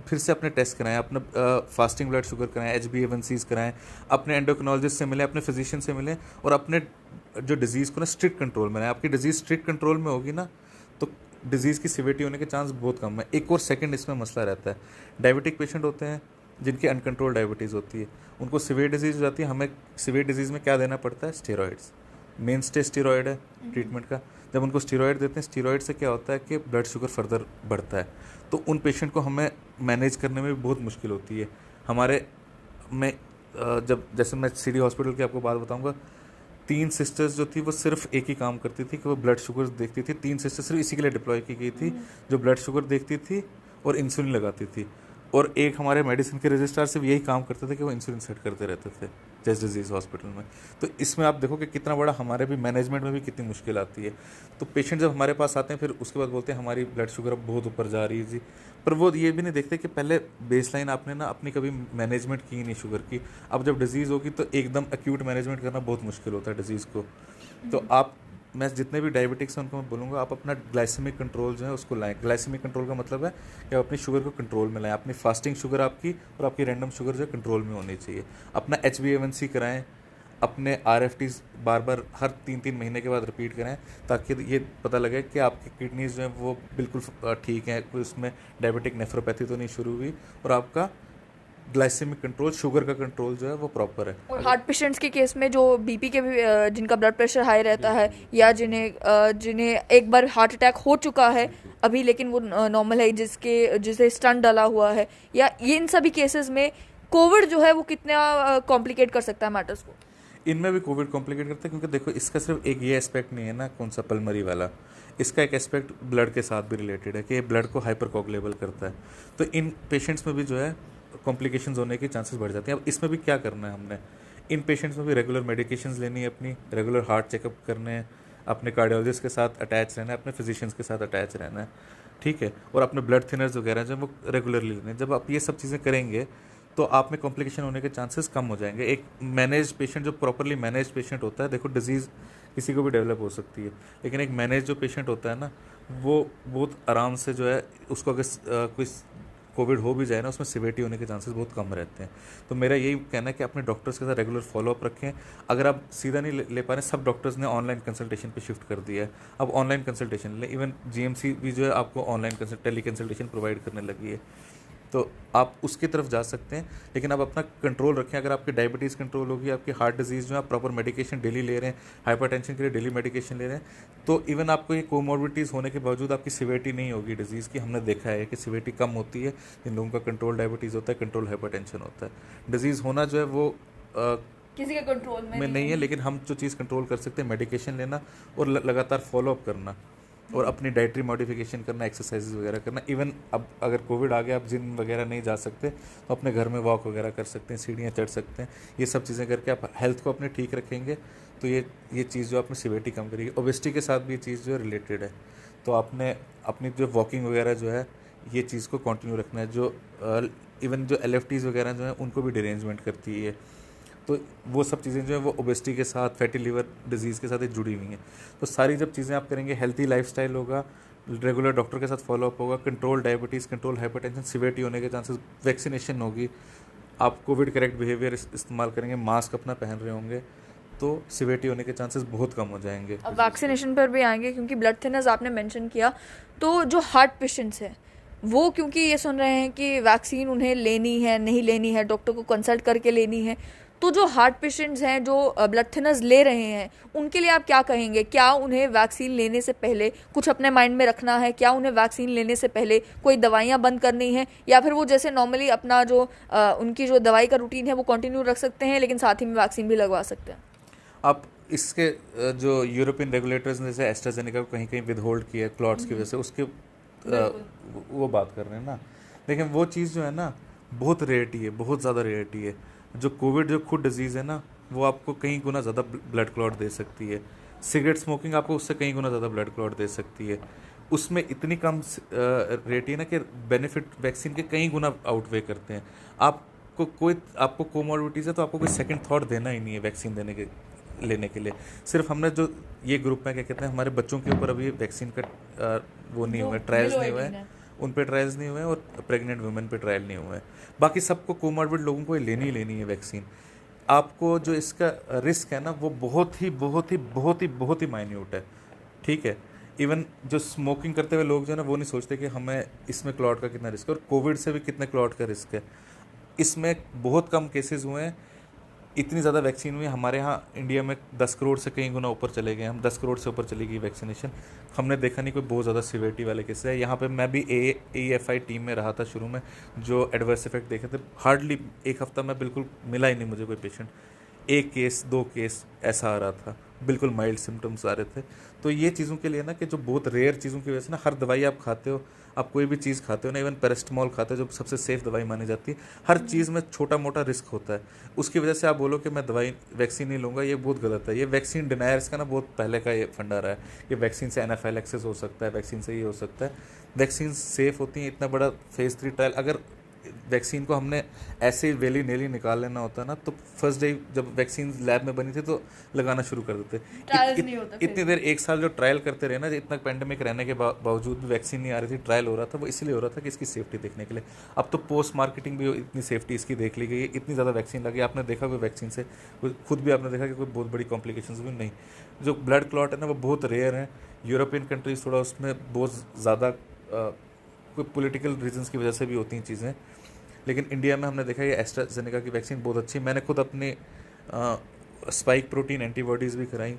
फिर से अपने टेस्ट कराएं, अपना फास्टिंग ब्लड शुगर कराएं, HbA1cs कराएं, अपने एंडोक्रिनोलॉजिस्ट से मिलें, अपने फिजिशियन से मिलें, और अपने जो डिज़ीज़ को ना स्ट्रिक्ट कंट्रोल में रहें। आपकी डिज़ीज़ स्ट्रिक्ट कंट्रोल में होगी ना तो डिज़ीज़ की सिवियरिटी होने के चांस बहुत कम है। एक और सेकंड इसमें मसला रहता है, डायबिटिक पेशेंट होते हैं जिनकी अनकंट्रोल डायबिटीज़ होती है, उनको सिवियर डिजीज़ हो जाती है। हमें सिवियर डिजीज़ में क्या देना पड़ता है? स्टेरॉइड्स, मेन स्टे स्टेरॉयड है ट्रीटमेंट का। जब उनको स्टेरॉयड देते हैं, स्टेरॉयड से क्या होता है कि ब्लड शुगर फर्दर बढ़ता है, तो उन पेशेंट को हमें मैनेज करने में भी बहुत मुश्किल होती है। हमारे में जब, जैसे मैं सिटी हॉस्पिटल की आपको बात बताऊंगा, 3 सिस्टर्स जो थी वो सिर्फ एक ही काम करती थी कि वो ब्लड शुगर देखती थी। 3 सिस्टर्स सिर्फ इसी के लिए डिप्लॉय की गई थी, जो ब्लड शुगर देखती थी और इंसुलिन लगाती थी। और एक हमारे मेडिसिन के रजिस्ट्रार सिर्फ यही काम करते थे कि वो इंसुलिन सेट करते रहते थे चेस्ट डिजीज़ हॉस्पिटल में। तो इसमें आप देखो कि कितना बड़ा हमारे भी मैनेजमेंट में भी कितनी मुश्किल आती है। तो पेशेंट जब हमारे पास आते हैं फिर उसके बाद बोलते हैं हमारी ब्लड शुगर अब बहुत ऊपर जा रही है जी, पर वो ये भी नहीं देखते कि पहले बेसलाइन आपने ना अपनी कभी मैनेजमेंट की नहीं शुगर की। अब जब डिजीज़ होगी तो एकदम एक्यूट मैनेजमेंट करना बहुत मुश्किल होता है डिजीज़ को। तो आप, मैं जितने भी डायबिटिक्स हैं उनको मैं बोलूँगा आप अपना ग्लाइसेमिक कंट्रोल जो है उसको लाएं। ग्लाइसेमिक कंट्रोल का मतलब है कि आप अपनी शुगर को कंट्रोल में लाएं। अपनी फास्टिंग शुगर आपकी और आपकी रैंडम शुगर जो है कंट्रोल में होनी चाहिए। अपना HbA1c कराएं, अपने RFTs बार बार हर 3-3 महीने के बाद रिपीट करें, ताकि ये पता लगे कि आपकी किडनीज जो है वो बिल्कुल ठीक हैं, कोई उसमें डायबिटिक नेफ्रोपैथी तो नहीं शुरू हुई, और आपका ग्लाइसेमिक कंट्रोल, शुगर का कंट्रोल जो है वो प्रॉपर है। और हार्ट पेशेंट्स के केस में जो बीपी के भी जिनका ब्लड प्रेशर हाई रहता है, या जिन्हें एक बार हार्ट अटैक हो चुका है अभी लेकिन वो नॉर्मल है, जिसे स्टंट डाला हुआ है, या ये इन सभी केसेस में कोविड जो है वो कितना कॉम्प्लिकेट कर सकता है मैटर्स को? इनमें भी कोविड कॉम्प्लिकेट करता है, क्योंकि देखो इसका सिर्फ एक ये एस्पेक्ट नहीं है ना कौन सा पल्मरी वाला, इसका एक एस्पेक्ट ब्लड के साथ भी रिलेटेड है कि ये ब्लड को हाइपर कोगुलेबल करता है। तो इन पेशेंट्स में भी जो है कॉम्प्लिकेशंस होने के चांसेस बढ़ जाते हैं। अब इसमें भी क्या करना है हमने, इन पेशेंट्स में भी रेगुलर मेडिकेशंस लेनी है, अपनी रेगुलर हार्ट चेकअप करने हैं, अपने कार्डियोलॉजिस्ट के साथ अटैच रहना है, अपने फिजिशियंस के साथ अटैच रहना है, ठीक है, और अपने ब्लड थिनर्स वगैरह जो वो रेगुलरली लेने हैं। जब आप ये सब चीज़ें करेंगे तो आप में कॉम्प्लिकेशन होने के चांसेस कम हो जाएंगे। एक मैनेज पेशेंट, जो प्रॉपरली मैनेज पेशेंट होता है, देखो डिजीज़ किसी को भी डेवलप हो सकती है, लेकिन एक मैनेज जो पेशेंट होता है ना वो बहुत आराम से जो है, उसको अगर कोई कोविड हो भी जाए ना उसमें सिवियरिटी होने के चांसेस बहुत कम रहते हैं। तो मेरा यही कहना है कि अपने डॉक्टर्स के साथ रेगुलर फॉलोअप रखें। अगर आप सीधा नहीं ले पा रहे, सब डॉक्टर्स ने ऑनलाइन कंसल्टेशन पे शिफ्ट कर दिया है, अब ऑनलाइन कंसल्टेशन लें। इवन GMC भी जो है आपको ऑनलाइन टेली कंसल्टेशन प्रोवाइड करने लगी है, तो आप उसकी तरफ जा सकते हैं। लेकिन आप अपना कंट्रोल रखें। अगर आपकी डायबिटीज़ कंट्रोल होगी, आपकी हार्ट डिजीज़ जो है, आप प्रॉपर मेडिकेशन डेली ले रहे हैं, हाइपरटेंशन के लिए डेली मेडिकेशन ले रहे हैं, तो इवन आपको ये कोमॉर्बिडिटीज़ होने के बावजूद आपकी सिवियरिटी नहीं होगी डिजीज़ की। हमने देखा है कि सिवियरिटी कम होती है जिन लोगों का कंट्रोल डायबिटीज़ होता है, कंट्रोल हाइपरटेंशन होता है। डिजीज़ होना जो है वो किसी के कंट्रोल में नहीं है, लेकिन हम जो चीज़ कंट्रोल कर सकते हैं मेडिकेशन लेना और लगातार फॉलोअप करना, और अपनी डाइटरी मॉडिफिकेशन करना, एक्सरसाइजेज वगैरह करना। इवन अब अगर कोविड आ गया, आप जिम वगैरह नहीं जा सकते तो अपने घर में वॉक वगैरह कर सकते हैं, सीढ़ियाँ चढ़ सकते हैं। ये सब चीज़ें करके आप हेल्थ को अपने ठीक रखेंगे तो ये चीज़ जो आपने सिवियरिटी कम करेगी। ओबेसिटी के साथ भी ये चीज़ जो है रिलेटेड है, तो आपने अपनी जो वॉकिंग वगैरह जो है ये चीज़ को कंटिन्यू रखना है। जो इवन जो LFTs वगैरह जो है उनको भी डिरेंजमेंट करती है, तो वो सब चीज़ें जो है वो ओबेसिटी के साथ, फैटी लिवर डिजीज़ के साथ ही जुड़ी हुई हैं। तो सारी जब चीज़ें आप करेंगे, हेल्थी लाइफस्टाइल होगा, रेगुलर डॉक्टर के साथ फॉलोअप होगा, control diabetes, control hypertension, severity होने के चांसेस, वैक्सीनेशन होगी, आप कोविड करेक्ट बिहेवियर इस्तेमाल करेंगे, मास्क अपना पहन रहे होंगे, तो सिवियरिटी होने के चांसेस बहुत कम हो जाएंगे। अब वैक्सीनेशन पर भी आएंगे, क्योंकि ब्लड थिनर्स आपने मेंशन किया, तो जो हार्ट पेशेंट्स हैं वो क्योंकि ये सुन रहे हैं कि वैक्सीन उन्हें लेनी है नहीं लेनी है, डॉक्टर को कंसल्ट करके लेनी है, तो जो हार्ट पेशेंट्स हैं जो ब्लड थिनर्स ले रहे हैं उनके लिए आप क्या कहेंगे? क्या उन्हें वैक्सीन लेने से पहले कुछ अपने माइंड में रखना है? क्या उन्हें वैक्सीन लेने से पहले कोई दवाइयाँ बंद करनी है, या फिर वो जैसे नॉर्मली अपना जो उनकी जो दवाई का रूटीन है वो कंटिन्यू रख सकते हैं लेकिन साथ ही में वैक्सीन भी लगवा सकते हैं? आप इसके जो यूरोपियन रेगुलेटर्स ने जैसे एस्ट्राजेनेका को कहीं कहीं विदहोल्ड किया है क्लॉट्स की वजह से, उसके वो बात कर रहे हैं ना। लेकिन वो चीज़ जो है ना बहुत रेयरिटी है, बहुत ज़्यादा रेयरिटी है। जो कोविड जो खुद डिजीज़ है ना वो आपको कई गुना ज़्यादा ब्लड क्लॉट दे सकती है। सिगरेट स्मोकिंग आपको उससे कई गुना ज़्यादा ब्लड क्लॉट दे सकती है। उसमें इतनी कम रेट है ना कि बेनिफिट वैक्सीन के कई गुना आउटवे करते हैं। आपको कोमॉर्बिडिटीज़ है तो आपको कोई सेकंड थॉट देना ही नहीं है वैक्सीन लेने के लिए। सिर्फ हमने जो ये ग्रुप में क्या कहते हैं, हमारे बच्चों के ऊपर अभी वैक्सीन का वो नहीं हुआ है, ट्रायल्स नहीं हुए हैं, उन पे ट्रायल्स नहीं हुए हैं, और प्रेग्नेंट वुमेन पे ट्रायल नहीं हुए हैं। बाकी सबको कोमॉर्बिड लोगों को लेनी है वैक्सीन। आपको जो इसका रिस्क है ना वो बहुत ही माइन्यूट है, ठीक है। इवन जो स्मोकिंग करते हुए लोग जो है ना वो नहीं सोचते कि हमें इसमें क्लॉट का कितना रिस्क है, और कोविड से भी कितने क्लॉट का रिस्क है। इसमें बहुत कम केसेस हुए हैं। इतनी ज़्यादा वैक्सीन हुई हमारे यहाँ इंडिया में 10 करोड़ से कई गुना ऊपर चले गए हम, 10 करोड़ से ऊपर चली गई वैक्सीनेशन। हमने देखा नहीं कोई बहुत ज़्यादा सिवियरिटी वाले केसेस है। यहाँ पे मैं भी AEFI टीम में रहा था शुरू में, जो एडवर्स इफेक्ट देखे थे, हार्डली एक हफ्ता में बिल्कुल मिला ही नहीं मुझे कोई पेशेंट। 1 केस 2 केस ऐसा आ रहा था, बिल्कुल माइल्ड सिम्टम्स आ रहे थे। तो ये चीज़ों के लिए ना कि जो बहुत रेयर चीज़ों की वजह से ना, हर दवाई आप खाते हो, आप कोई भी चीज़ खाते हो ना, इवन पैरास्टामोल खाते हो जो सबसे सेफ दवाई मानी जाती है, हर चीज़ में छोटा मोटा रिस्क होता है। उसकी वजह से आप बोलो कि मैं वैक्सीन नहीं लूँगा, ये बहुत गलत है। ये वैक्सीन डिनायर्स का ना बहुत पहले का ये फंडा रहा है। ये वैक्सीन से एनाफाइलैक्सिस हो सकता है, वैक्सीन से ये हो सकता है। वैक्सीन सेफ होती हैं। इतना बड़ा फेज़ 3 ट्रायल, अगर वैक्सीन को हमने ऐसे वेली नेली निकाल लेना होता ना तो फर्स्ट डे जब वैक्सीन लैब में बनी थी तो लगाना शुरू कर देते। इतनी देर 1 साल जो ट्रायल करते रहे ना, इतना पेंडेमिक रहने के बावजूद भी वैक्सीन नहीं आ रही थी, ट्रायल हो रहा था, वो इसलिए हो रहा था कि इसकी सेफ्टी देखने के लिए। अब तो पोस्ट मार्केटिंग भी इतनी सेफ्टी इसकी देख ली गई है, इतनी ज़्यादा वैक्सीन लगी। आपने देखा कोई वैक्सीन से खुद भी आपने देखा कि कोई बहुत बड़ी कॉम्प्लिकेशंस भी नहीं। जो ब्लड क्लॉट है ना वो बहुत रेयर है। यूरोपियन कंट्रीज थोड़ा उसमें बहुत ज़्यादा कोई पॉलिटिकल रीजंस की वजह से भी होती हैं चीज़ें। लेकिन इंडिया में हमने देखा ये एस्ट्राजेनेका की वैक्सीन बहुत अच्छी। मैंने खुद अपनी स्पाइक प्रोटीन एंटीबॉडीज़ भी कराई।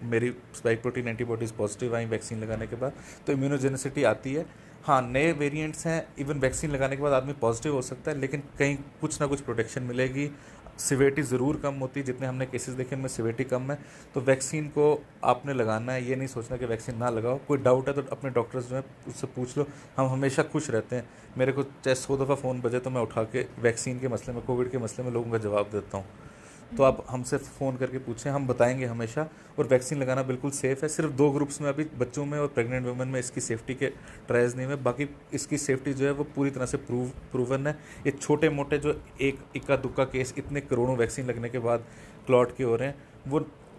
मेरी स्पाइक प्रोटीन एंटीबॉडीज़ पॉजिटिव आई वैक्सीन लगाने के बाद, तो इम्यूनोजेनिसिटी आती है। हाँ, नए वेरिएंट्स हैं, इवन वैक्सीन लगाने के बाद आदमी पॉजिटिव हो सकता है, लेकिन कहीं कुछ ना कुछ प्रोटेक्शन मिलेगी। सिवियरिटी ज़रूर कम होती है, जितने हमने केसेस देखे उनमें सिवियरिटी कम है। तो वैक्सीन को आपने लगाना है, ये नहीं सोचना कि वैक्सीन ना लगाओ। कोई डाउट है तो अपने डॉक्टर्स जो है उससे पूछ लो। हम हमेशा खुश रहते हैं। मेरे को चाहे 100 दफ़ा फ़ोन बजे तो मैं उठा के वैक्सीन के मसले में, कोविड के मसले में लोगों का जवाब देता हूँ। तो आप हमसे फ़ोन करके पूछें, हम बताएंगे हमेशा। और वैक्सीन लगाना बिल्कुल सेफ़ है। सिर्फ 2 ग्रुप्स में अभी बच्चों में और प्रेग्नेंट वुमेन में इसकी सेफ्टी के ट्रायल्स नहीं हुए, बाकी इसकी सेफ्टी जो है वो पूरी तरह से प्रूवन है। ये छोटे मोटे जो इक्का दुक्का केस इतने करोड़ों वैक्सीन लगने के बाद क्लॉट के हो रहे हैं,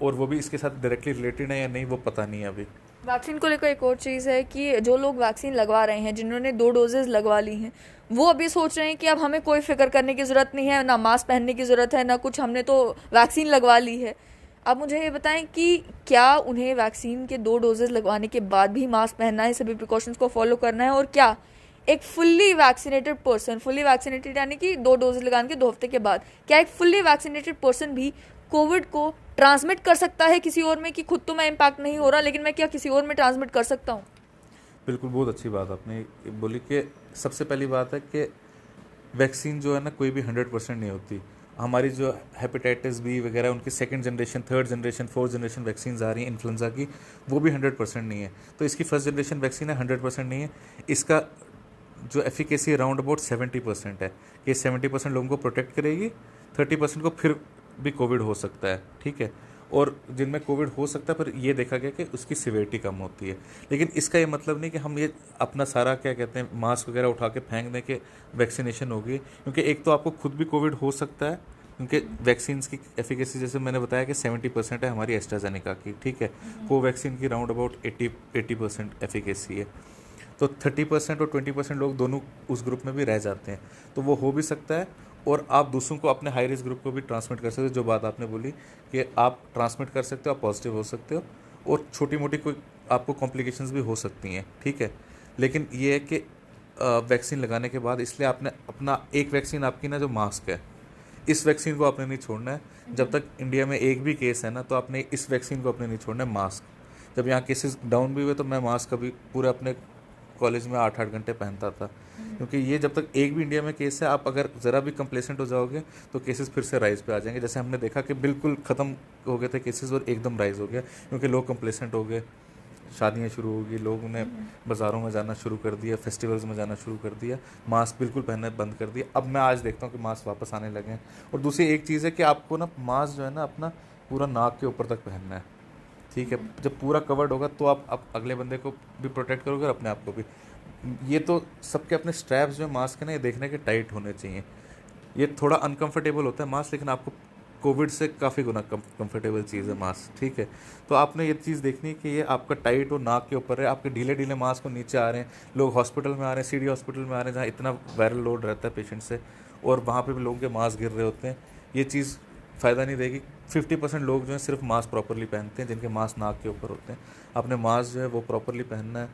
वो भी इसके साथ डायरेक्टली रिलेटेड है या नहीं वो पता नहीं है अभी। वैक्सीन को लेकर एक और चीज़ है कि जो लोग वैक्सीन लगवा रहे हैं, जिन्होंने 2 डोजेज़ लगवा ली हैं, वो अभी सोच रहे हैं कि अब हमें कोई फिक्र करने की ज़रूरत नहीं है, ना मास्क पहनने की ज़रूरत है, ना कुछ, हमने तो वैक्सीन लगवा ली है। अब मुझे ये बताएं कि क्या उन्हें वैक्सीन के 2 डोजेज़ लगवाने के बाद भी मास्क पहनना है, सभी प्रिकॉशंस को फॉलो करना है, और क्या एक fully vaccinated person, fully vaccinated यानी कि 2 डोजेज लगाने के 2 हफ्ते के बाद, क्या एक फुल्ली वैक्सीनेटेड पर्सन भी कोविड को ट्रांसमिट कर सकता है किसी और में? कि खुद तो मैं इम्पैक्ट नहीं हो रहा, लेकिन मैं क्या किसी और में ट्रांसमिट कर सकता हूँ? बिल्कुल, बहुत अच्छी बात आपने बोली कि सबसे पहली बात है कि वैक्सीन जो है ना कोई भी 100% नहीं होती। हमारी जो हेपेटाइटिस बी वगैरह उनकी 2nd generation, 3rd generation, 4th generation vaccine आ रही हैं इन्फ्लुएंजा की, वो भी 100% नहीं है। तो इसकी 1st जनरेशन वैक्सीन है, 100% नहीं है। इसका जो एफिकेसी अराउंड अबाउट 70% है कि 70% लोगों को प्रोटेक्ट करेगी, 30% को फिर भी कोविड हो सकता है, ठीक है। और जिनमें कोविड हो सकता है, पर ये देखा गया कि उसकी सिवियरिटी कम होती है। लेकिन इसका ये मतलब नहीं कि हम ये अपना सारा क्या कहते हैं मास्क वगैरह उठा के फेंक दें कि वैक्सीनेशन होगी, क्योंकि एक तो आपको खुद भी कोविड हो सकता है, क्योंकि वैक्सीन की एफिकेसी जैसे मैंने बताया कि 70% है हमारी एस्ट्राजेनेका की, ठीक है। कोवैक्सीन की राउंड अबाउट 80% एफिकेसी है। तो 30% और 20% लोग दोनों उस ग्रुप में भी रह जाते हैं, तो वो हो भी सकता है। और आप दूसरों को, अपने हाई रिस्क ग्रुप को भी ट्रांसमिट कर सकते हो। जो बात आपने बोली कि आप ट्रांसमिट कर सकते हो, आप पॉजिटिव हो सकते हो और छोटी मोटी कोई आपको कॉम्प्लिकेशंस भी हो सकती हैं, ठीक है। लेकिन ये है कि वैक्सीन लगाने के बाद, इसलिए आपने अपना एक वैक्सीन आपकी ना जो मास्क है, इस वैक्सीन को आपने नहीं छोड़ना है। जब तक इंडिया में एक भी केस है ना, तो आपने इस वैक्सीन को अपने नहीं छोड़ना है, मास्क। जब यहाँ केसेस डाउन भी हुए तो मैं मास्क अभी पूरे अपने कॉलेज में 8-8 घंटे पहनता था, क्योंकि ये जब तक एक भी इंडिया में केस है, आप अगर ज़रा भी कंप्लेसेंट हो जाओगे तो केसेस फिर से राइज पे आ जाएंगे। जैसे हमने देखा कि बिल्कुल ख़त्म हो गए थे केसेस और एकदम राइज हो गया, क्योंकि लोग कंप्लेसेंट हो गए, शादियाँ शुरू होगी, लोगों ने बाज़ारों में जाना शुरू कर दिया, फेस्टिवल्स में जाना शुरू कर दिया, मास्क बिल्कुल पहनना बंद कर दिया। अब मैं आज देखता हूँ कि मास्क वापस आने लगे हैं। और दूसरी एक चीज़ है कि आपको ना मास्क जो है ना अपना पूरा नाक के ऊपर तक पहनना है, ठीक है। जब पूरा कवर्ड होगा तो आप अगले बंदे को भी प्रोटेक्ट करोगे और अपने आप को भी। ये तो सबके अपने स्ट्रैप्स जो मास्क है ना, ये देखने के टाइट होने चाहिए। ये थोड़ा अनकंफर्टेबल होता है मास्क, लेकिन आपको कोविड से काफ़ी गुना कंफर्टेबल चीज़ है मास्क, ठीक है। तो आपने ये चीज़ देखनी है कि ये आपका टाइट और नाक के ऊपर है, आपके ढीले ढीले मास्क को नीचे आ रहे हैं, लोग हॉस्पिटल में आ रहे हैं, सीडी हॉस्पिटल में आ रहे हैं जहाँ इतना वायरल लोड रहता है पेशेंट से, और वहाँ पे भी लोगों के मास्क गिर रहे होते हैं। ये चीज़ फ़ायदा नहीं देगी। 50% लोग जो हैं सिर्फ मास्क प्रॉपरली पहनते हैं, जिनके मास्क नाक के ऊपर होते हैं। आपने मास्क जो है वो प्रॉपरली पहनना है,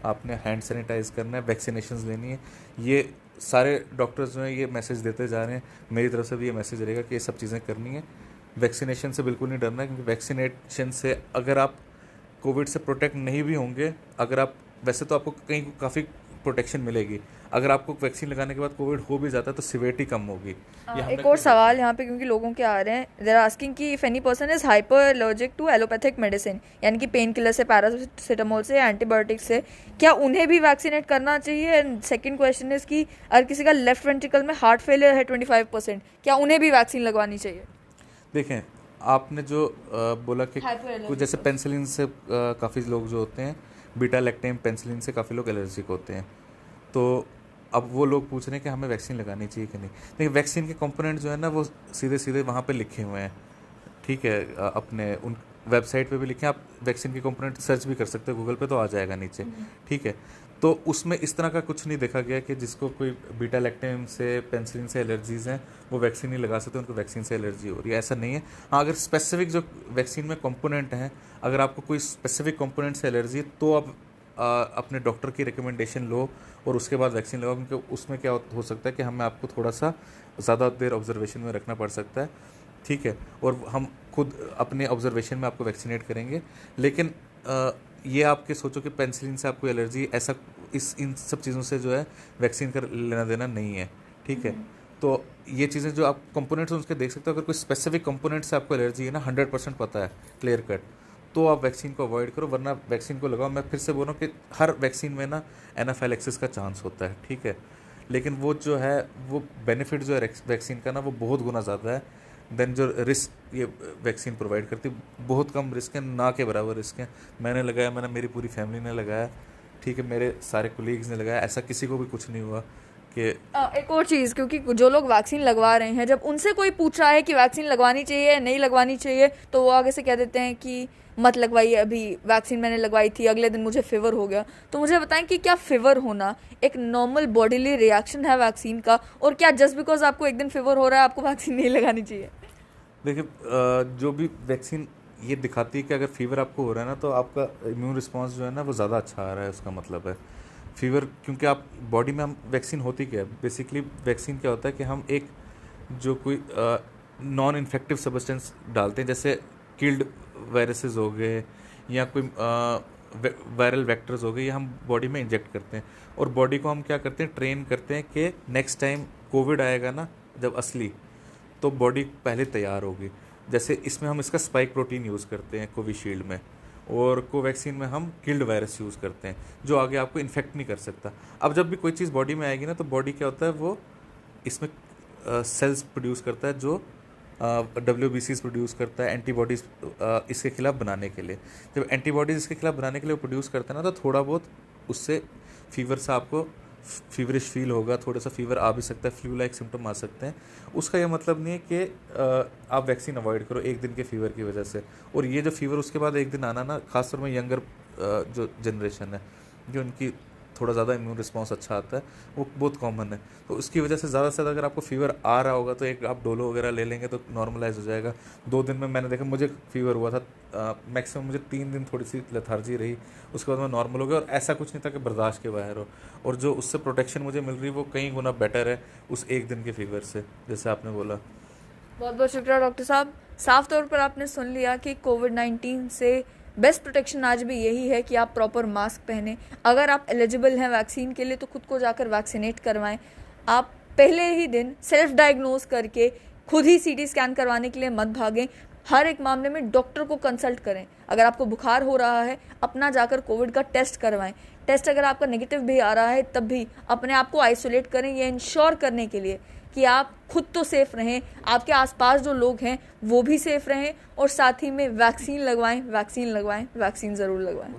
आपने हैंड सैनिटाइज करना है, वैक्सीनेशन लेनी है। ये सारे डॉक्टर्स जो हैं ये मैसेज देते जा रहे हैं, मेरी तरफ से भी ये मैसेज रहेगा कि ये सब चीज़ें करनी है। वैक्सीनेशन से बिल्कुल नहीं डरना है, क्योंकि वैक्सीनेशन से अगर आप कोविड से प्रोटेक्ट नहीं भी होंगे, अगर आप, वैसे तो आपको कहीं काफ़ी प्रोटेक्शन मिलेगी, अगर आपको वैक्सीन लगाने के बाद कोविड हो भी जाता है तो सिवियरिटी कम होगी। एक और सवाल यहाँ पे, क्योंकि लोगों के आ रहे हैं, देर आस्किंग कि if any person is hyper allergic to allopathic medicine, यानी कि पेन किलर से, पैरासिटामोल से, एंटीबायोटिक से, क्या उन्हें भी वैक्सीनेट करना चाहिए? एंड सेकंड क्वेश्चन इज कि अगर किसी का लेफ्ट वेंट्रिकल में हार्ट फेलियर है 25%, क्या उन्हें भी वैक्सीन लगवानी चाहिए? देखें, आपने जो बोला कि कुछ जैसे पेंसिलिन से काफ़ी लोग जो होते हैं, बीटा लैक्टेम पेंसिलिन से काफ़ी लोग एलर्जिक होते हैं, तो अब वो लोग पूछ रहे हैं कि हमें वैक्सीन लगानी चाहिए कि नहीं। देखिए, वैक्सीन के कंपोनेंट जो है ना वो सीधे सीधे वहाँ पे लिखे हुए हैं, ठीक है। अपने उन वेबसाइट पे भी लिखे हैं, आप वैक्सीन के कंपोनेंट सर्च भी कर सकते हो गूगल पे, तो आ जाएगा नीचे, ठीक है। तो उसमें इस तरह का कुछ नहीं देखा गया कि जिसको कोई बीटा लैक्टेम से, पेंसिलिन से एलर्जीज़ हैं वो वैक्सीन नहीं लगा सकते, उनको वैक्सीन से एलर्जी हो रही है, ऐसा नहीं है। हाँ, अगर स्पेसिफिक जो वैक्सीन में कंपोनेंट हैं, अगर आपको कोई स्पेसिफिक कंपोनेंट से एलर्जी है तो आप अपने डॉक्टर की रिकमेंडेशन लो और उसके बाद वैक्सीन लगाओ, क्योंकि उसमें क्या हो सकता है कि हमें आपको थोड़ा सा ज़्यादा देर ऑब्जर्वेशन में रखना पड़ सकता है, ठीक है। और हम खुद अपने ऑब्जर्वेशन में आपको वैक्सीनेट करेंगे। लेकिन ये आपके सोचो कि पेंसिलिन से आपको एलर्जी, ऐसा इन सब चीज़ों से जो है वैक्सीन का लेना देना नहीं है, ठीक है। तो ये चीज़ें जो आप कंपोनेंट्स उसके देख सकते हो, अगर कोई स्पेसिफिक कंपोनेंट से आपको एलर्जी है ना, 100% पता है, क्लियर कट, तो आप वैक्सीन को अवॉइड करो, वरना वैक्सीन को लगाओ। मैं फिर से बोल रहा हूँ कि हर वैक्सीन में ना एनाफाइलैक्सिस का चांस होता है, ठीक है। लेकिन वो जो है, वो बेनिफिट जो है वैक्सीन का ना, वो बहुत गुना ज़्यादा है देन जो रिस्क ये वैक्सीन प्रोवाइड करती है। बहुत कम रिस्क है, ना के बराबर रिस्क है। मैंने लगाया, मेरी पूरी फैमिली ने लगाया, ठीक है, मेरे सारे कोलीग्स ने लगाया, ऐसा किसी को भी कुछ नहीं हुआ कि। एक और चीज़, क्योंकि जो लोग वैक्सीन लगवा रहे हैं, जब उनसे कोई पूछ रहा है कि वैक्सीन लगवानी चाहिए नहीं लगवानी चाहिए, तो वो आगे से कह देते हैं कि मत लगवाइए, अभी वैक्सीन मैंने लगवाई थी, अगले दिन मुझे फीवर हो गया। तो मुझे बताएं कि क्या फीवर होना एक नॉर्मल बॉडीली रिएक्शन है वैक्सीन का, और क्या जस्ट बिकॉज आपको एक दिन फीवर हो रहा है आपको वैक्सीन नहीं लगानी चाहिए? देखिए, जो भी वैक्सीन ये दिखाती है कि अगर फीवर आपको हो रहा है ना, तो आपका इम्यून रिस्पांस जो है ना वो ज़्यादा अच्छा आ रहा है, उसका मतलब है फीवर। क्योंकि आप बॉडी में, हम वैक्सीन होती क्या है बेसिकली, वैक्सीन क्या होता है कि हम एक जो कोई नॉन इन्फेक्टिव सब्सटेंस डालते हैं, जैसे किल्ड वायरसेस हो गए या कोई वायरल वेक्टर्स हो गए, ये हम बॉडी में इंजेक्ट करते हैं। और बॉडी को हम क्या करते हैं, ट्रेन करते हैं कि नेक्स्ट टाइम कोविड आएगा ना जब असली, तो बॉडी पहले तैयार होगी। जैसे इसमें हम इसका स्पाइक प्रोटीन यूज़ करते हैं कोविशील्ड में, और कोवैक्सीन में हम किल्ड वायरस यूज़ करते हैं जो आगे आपको इन्फेक्ट नहीं कर सकता। अब जब भी कोई चीज़ बॉडी में आएगी ना, तो बॉडी क्या होता है, वो इसमें सेल्स प्रोड्यूस करता है, जो WBCs प्रोड्यूस करता है, एंटीबॉडीज़ इसके खिलाफ बनाने के लिए। जब एंटीबॉडीज़ इसके खिलाफ बनाने के लिए वो प्रोड्यूस करता है ना, तो थोड़ा बहुत उससे फीवर से आपको फीवरिश फील होगा, थोड़ा सा फीवर आ भी सकता है, फ्लू लाइक सिम्टम आ सकते हैं। उसका ये मतलब नहीं है कि आप वैक्सीन अवॉइड करो एक दिन के फीवर की वजह से। और ये जो फीवर उसके बाद एक दिन आना ना, खासतौर में यंगर जो जनरेशन है, जो उनकी थोड़ा ज़्यादा इम्यून रिस्पॉन्स अच्छा आता है, वो बहुत कॉमन है। तो उसकी वजह से ज़्यादा अगर आपको फीवर आ रहा होगा तो एक आप डोलो वगैरह ले लेंगे तो नॉर्मलाइज हो जाएगा। 2 दिन में मैंने देखा, मुझे फीवर हुआ था, मैक्सिमम मुझे 3 दिन थोड़ी सी लेथार्जी रही, उसके बाद मैं नॉर्मल हो गया और ऐसा कुछ नहीं था कि बर्दाश्त के बाहर हो। और जो उससे प्रोटेक्शन मुझे मिल रही वो कई गुना बेटर है उस 1 दिन के फीवर से, जैसे आपने बोला। बहुत बहुत शुक्रिया डॉक्टर साहब। साफ तौर पर आपने सुन लिया कि कोविड-19 से बेस्ट प्रोटेक्शन आज भी यही है कि आप प्रॉपर मास्क पहने। अगर आप एलिजिबल हैं वैक्सीन के लिए तो खुद को जाकर वैक्सीनेट करवाएं। आप पहले ही दिन सेल्फ डायग्नोज करके खुद ही सीटी स्कैन करवाने के लिए मत भागें। हर एक मामले में डॉक्टर को कंसल्ट करें। अगर आपको बुखार हो रहा है, अपना जाकर कोविड का टेस्ट करवाएं। टेस्ट अगर आपका नेगेटिव भी आ रहा है तब भी अपने आप को आइसोलेट करें, ये इंश्योर करने के लिए कि आप खुद तो सेफ रहें, आपके आसपास जो लोग हैं वो भी सेफ रहें, और साथ ही में वैक्सीन लगवाएं, वैक्सीन लगवाएं, वैक्सीन ज़रूर लगवाएं।